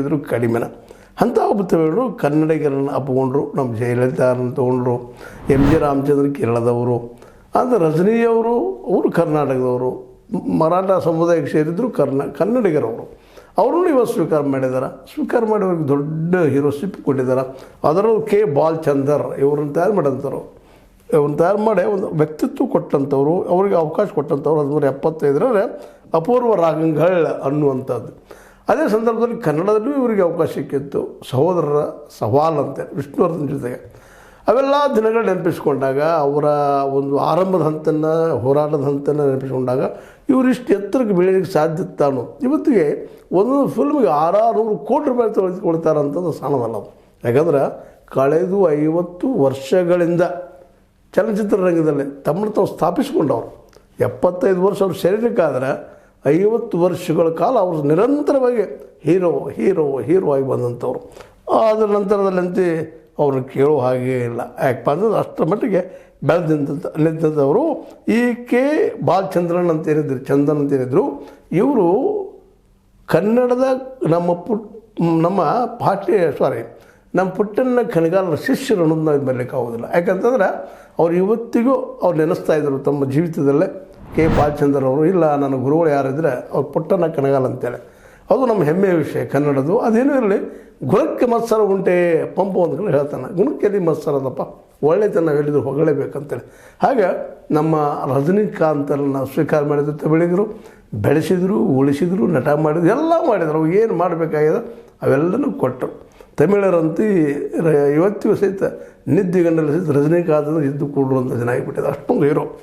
ಹೇಳಿದ್ರು ಕಡಿಮೆನ. ಅಂಥ ಒಬ್ಬ ತಮಿಳರು ಕನ್ನಡಿಗರನ್ನು ಅಪ್ಪಿಕೊಂಡ್ರು. ನಮ್ಮ ಜಯಲಲಿತಾರನ್ನು ತೊಗೊಂಡ್ರು. ಎಂ ಜಿ ರಾಮಚಂದ್ರ ಕೇರಳದವರು. ಅಂದರೆ ರಜನಿಯವರು ಅವರು ಕರ್ನಾಟಕದವರು. ಮರಾಠ ಸಮುದಾಯಕ್ಕೆ ಸೇರಿದ್ರು ಕನ್ನಡಿಗರವರು. ಅವ್ರನ್ನೂ ಇವತ್ತು ಸ್ವೀಕಾರ ಮಾಡಿ ಅವ್ರಿಗೆ ದೊಡ್ಡ ಹೀರೋಶಿಪ್ ಕೊಟ್ಟಿದ್ದಾರೆ. ಅದರಲ್ಲೂ ಕೆ ಬಾಲಚಂದರ್ ಇವ್ರನ್ನ ತಯಾರು ಮಾಡೋಂಥವ್ರು. ಇವ್ರನ್ನ ತಯಾರು ಮಾಡಿ ಒಂದು ವ್ಯಕ್ತಿತ್ವ ಕೊಟ್ಟಂಥವ್ರು, ಅವ್ರಿಗೆ ಅವಕಾಶ ಕೊಟ್ಟಂಥವ್ರು 1975ರಲ್ಲಿ ಅಪೂರ್ವ ರಾಗಂಗಳ್ ಅನ್ನುವಂಥದ್ದು. ಅದೇ ಸಂದರ್ಭದಲ್ಲಿ ಕನ್ನಡದಲ್ಲೂ ಇವರಿಗೆ ಅವಕಾಶ ಸಿಕ್ಕಿತ್ತು. ಸಹೋದರರ ಸವಾಲ್ ಅಂತೇಳಿ ವಿಷ್ಣುವರ್ಧನ್ ಜೊತೆಗೆ. ಅವೆಲ್ಲ ದಿನಗಳು ನೆನಪಿಸ್ಕೊಂಡಾಗ, ಅವರ ಒಂದು ಆರಂಭದ ಹಂತನ, ಹೋರಾಟದ ಹಂತನ ನೆನಪಿಸ್ಕೊಂಡಾಗ ಇವರಿಷ್ಟು ಎತ್ತರಕ್ಕೆ ಬೆಳೆಯೋಕ್ಕೆ ಸಾಧ್ಯತೆ ಅನ್ನೋದು. ಇವತ್ತಿಗೆ ಒಂದೊಂದು ಫಿಲ್ಮ್ಗೆ 600 ಕೋಟಿ ರೂಪಾಯಿ ತೊಗೊಳ್ತಾರೆ ಅಂತಂದು ಸಾಣದಲ್ಲ ಅದು. ಯಾಕಂದ್ರೆ ಕಳೆದು 50 ವರ್ಷಗಳಿಂದ ಚಲನಚಿತ್ರರಂಗದಲ್ಲಿ ತಮ್ಮನ್ನು ತಾವು ಸ್ಥಾಪಿಸಿಕೊಂಡವರು. 75 ವರ್ಷ ಅವ್ರ ಶರೀರಕ್ಕಾದರೆ 50 ವರ್ಷಗಳ ಕಾಲ ಅವರು ನಿರಂತರವಾಗಿ ಹೀರೋ ಆಗಿ ಬಂದಂಥವ್ರು. ಅದರ ನಂತರದಲ್ಲಂತೆ ಅವ್ರನ್ನ ಕೇಳೋ ಹಾಗೆ ಇಲ್ಲ. ಯಾಕಪ್ಪ ಅಂದ್ರೆ ಅಷ್ಟರ ಮಟ್ಟಿಗೆ ನಿಂತವರು. ಈ ಕೆ ಬಾಲಚಂದ್ರನ್ ಅಂತ ಏನಿದ್ರು, ಚಂದನ್ ಅಂತ ಏನಿದ್ರು, ಇವರು ಕನ್ನಡದ ನಮ್ಮ ಪುಟ್ಟಣ್ಣ ಕಣಗಾಲರ ಶಿಷ್ಯರು ಅನ್ನೋದು ನಾವು ಬರಲಿಕ್ಕೆ ಆಗೋದಿಲ್ಲ. ಯಾಕಂತಂದ್ರೆ ಅವ್ರು ಇವತ್ತಿಗೂ ಅವ್ರು ನೆನೆಸ್ತಾ ಇದ್ದರು ತಮ್ಮ ಜೀವಿತದಲ್ಲೇ. ಕೆ ಬಾಲಚಂದ್ರ ಅವರು, ಇಲ್ಲ ನನ್ನ ಗುರುಗಳು ಯಾರಿದ್ರೆ ಅವ್ರು ಪುಟ್ಟಣ್ಣ ಕಣಗಾಲ ಅಂತೇಳಿ. ಅದು ನಮ್ಮ ಹೆಮ್ಮೆಯ ವಿಷಯ ಕನ್ನಡದು. ಅದೇನೂ ಇರಲಿ, ಗುಣಕ್ಕೆ ಮತ್ಸರ ಉಂಟೆ ಪಂಪ ಒಂದು ಕಡೆ ಹೇಳ್ತಾನೆ. ಗುಣಕ್ಕೆ ಮತ್ಸರ ಅದಪ್ಪ, ಒಳ್ಳೆತನ ನಾವು ಹೇಳಿದ್ರು ಹೊಗಳೇಬೇಕಂತೇಳಿ. ಹಾಗೆ ನಮ್ಮ ರಜನಿಕಾಂತರನ್ನು ಸ್ವೀಕಾರ ಮಾಡಿದ್ರು ತಮಿಳಿಗರು. ಬೆಳೆಸಿದ್ರು, ಉಳಿಸಿದ್ರು, ನಟ ಮಾಡಿದ್ರು, ಎಲ್ಲ ಮಾಡಿದ್ರು. ಅವು ಏನು ಮಾಡಬೇಕಾಗಿದೆ ಅವೆಲ್ಲನೂ ಕೊಟ್ಟರು. ತಮಿಳರಂತೂ ಇವತ್ತಿಗೂ ಸಹಿತ ನಿದ್ದೆಗಣ್ಣಲ್ಲಿ ಸಹಿತ ರಜನಿಕಾಂತಂದ್ರೆ ಇದ್ದು ಕೂಡುವಂಥ ಜನ ಆಗಿಬಿಟ್ಟಿದೆ. ಅಷ್ಟೊಂದು ಹೀರೋ.